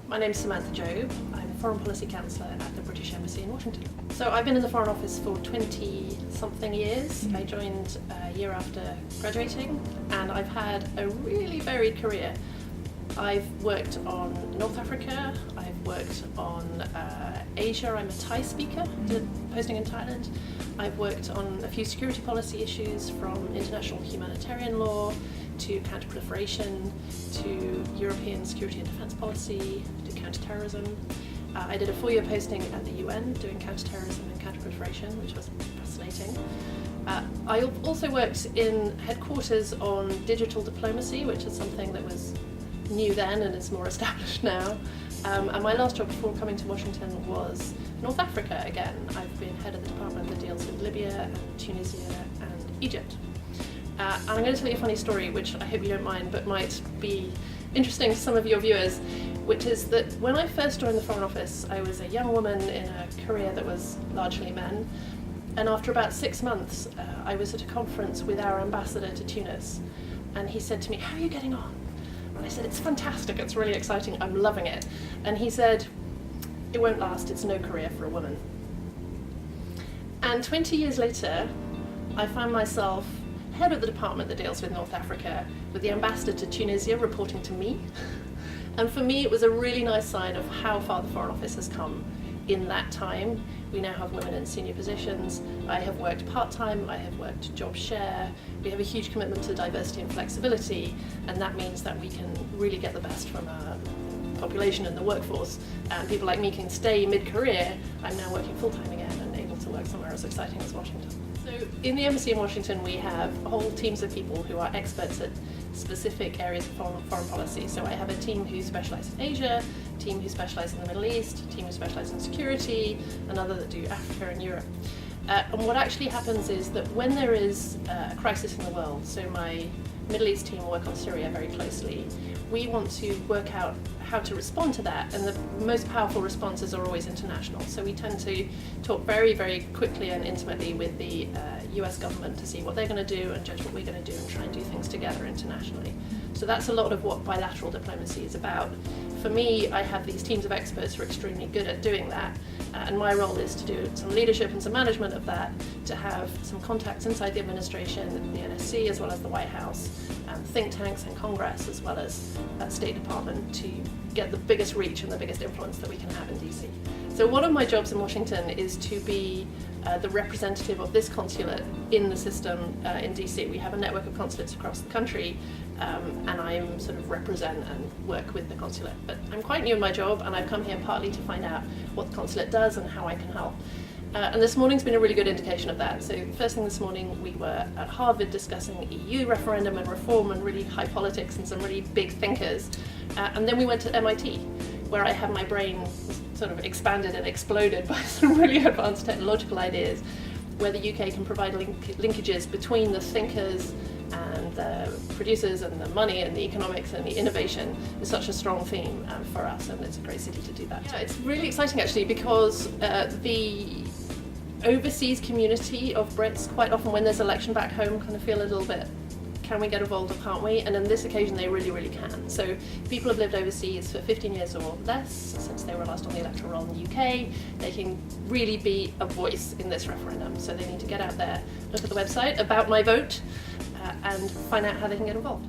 My name's Samantha Job. I'm a Foreign Policy Counsellor at the British Embassy in Washington. So I've been in the Foreign Office for 20-something years. I joined a year after graduating, and I've had a really varied career. I've worked on North Africa, I've worked on Asia. I'm a Thai speaker, did posting in Thailand. I've worked on a few security policy issues, from international humanitarian law to counter-proliferation to European security and defence policy to counter-terrorism. I did a 4-year posting at the UN doing counter-terrorism and counter-proliferation, which was fascinating. I also worked in headquarters on digital diplomacy, which is something that was new then and is more established now. And my last job before coming to Washington was North Africa again. I've been head of the department that deals with Libya and Tunisia and Egypt. And I'm going to tell you a funny story, which I hope you don't mind, but might be interesting to some of your viewers, which is that when I first joined the Foreign Office, I was a young woman in a career that was largely men. And after about 6 months, I was at a conference with our ambassador to Tunis, and he said to me, "How are you getting on?" And I said, "It's fantastic, it's really exciting, I'm loving it." And he said, "It won't last, it's no career for a woman." And 20 years later, I found myself head of the department that deals with North Africa, with the ambassador to Tunisia reporting to me. And for me, it was a really nice sign of how far the Foreign Office has come in that time. We now have women in senior positions. I have worked part-time, I have worked job share. We have a huge commitment to diversity and flexibility, and that means that we can really get the best from our population and the workforce. And people like me can stay mid-career. I'm now working full-time again and able to work somewhere as exciting as Washington. So in the Embassy in Washington, we have whole teams of people who are experts at specific areas of foreign policy. So I have a team who specialise in Asia, a team who specialise in the Middle East, a team who specialise in security, another that do Africa and Europe. And what actually happens is that when there is a crisis in the world, so my Middle East team work on Syria very closely, we want to work out how to respond to that, and the most powerful responses are always international. So we tend to talk very, very quickly and intimately with the US government to see what they're going to do and judge what we're going to do and try and do things together internationally. So that's a lot of what bilateral diplomacy is about. For me, I have these teams of experts who are extremely good at doing that, and my role is to do some leadership and some management of that, to have some contacts inside the administration, the NSC as well as the White House, think tanks and Congress as well as State Department, to get the biggest reach and the biggest influence that we can have in DC. So one of my jobs in Washington is to be the representative of this consulate in the system in DC. We have a network of consulates across the country, and I'm sort of represent and work with the consulate. But I'm quite new in my job, and I've come here partly to find out what the consulate does and how I can help. And this morning's been a really good indication of that. So first thing this morning, we were at Harvard discussing EU referendum and reform and really high politics and some really big thinkers. And then we went to MIT, where I had my brain sort of expanded and exploded by some really advanced technological ideas, where the UK can provide linkages between the thinkers and the producers and the money and the economics and the innovation is such a strong theme for us, and it's a great city to do that. Yeah, it's really exciting actually, because the overseas community of Brits, quite often when there's election back home, kind of feel a little bit, can we get involved or can't we? And on this occasion they really, really can. So people have lived overseas for 15 years or less, since they were last on the electoral roll in the UK. They can really be a voice in this referendum. So they need to get out there, look at the website, About My Vote, and find out how they can get involved.